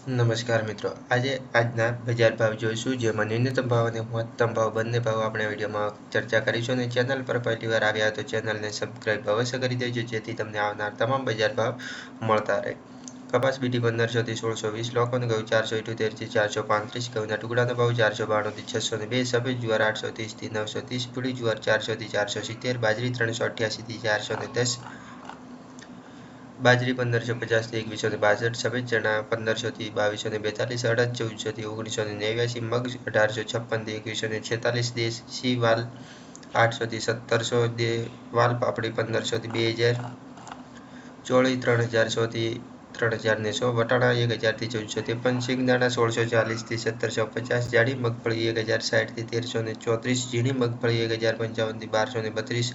નમસ્કાર મિત્રો, આજના બજાર ભાવ જોઈશું, જેમાં ન્યૂનતમ ભાવ અને મહત્તમ ભાવ બંને ભાવ આપણે વિડીયોમાં ચર્ચા કરીશું. અને ચેનલ પર પહેલી વાર આવ્યા તો ચેનલને સબસ્ક્રાઇબ અવશ્ય કરી દેજો, જેથી તમને આવનાર તમામ બજાર ભાવ મળતા રહે. કપાસ બીટી 1500 થી 1620, લોકવન ઘઉં 478 થી 435, ઘઉંના ટુકડાનો ભાવ 492 થી 602, સફેદ જુવાર 830 થી 930, પીળી જુવાર 400 થી 470, બાજરી 388 થી 410, બાજરી 1550 થી 2162, સફેદ ચણા 1500 થી 2242, અડદ 1400 થી 1989, મગ 1856 થી 2146, દેશી વાલ 800 થી 1700, વાલ પાપડી 1500 થી 2000, ચોળી 3100 થી 3100, વટાણા 1000 થી 1453, સિંગદાણા 1640 થી 1750, જાડી મગફળી 1060 થી 1334, ઝીણી મગફળી 1055 થી 1232,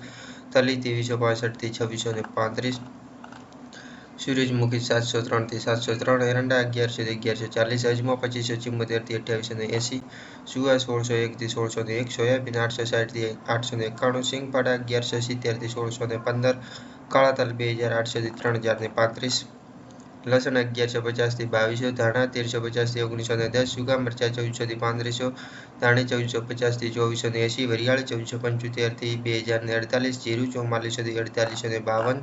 તલી 2365 થી 2635, સૂરજમુખી 703 થી 703, એરંડા 1100 થી 1140, અજમો 2574 થી 2880, સુવા 1601 થી 1601, સોયાબીન 860 થી 891, સિંગપાડા 1170 થી 1615, કાળા તલ 2800 થી 3035, લસણ 1150 થી 2200, ધાણા 1350 થી 1910, સૂકા મરચા 1400 થી 1500, ધાણી 1450 થી 2480, વરિયાળી 1475 થી 2048, જીરું 4400 થી 4852,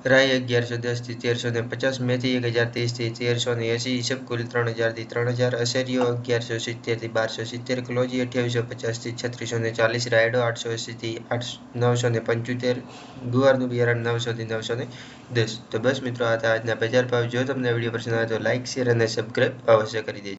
રાઈ 1110 થી 1350, મેથી 1030 થી 1380, ઈસબગુલ 3000 થી 3000, અશેરીયો 1170 થી 1270, કલોજી 2850 થી 3640, રાયડો 880 થી 975, ગુવારનું બિયારણ 900 થી 910. તો બસ મિત્રો, આ હતા આજના બજાર ભાવ. જો તમને વિડીયો પસંદ આવે તો લાઇક, શેર અને સબસ્ક્રાઇબ અવશ્ય કરી દેજો.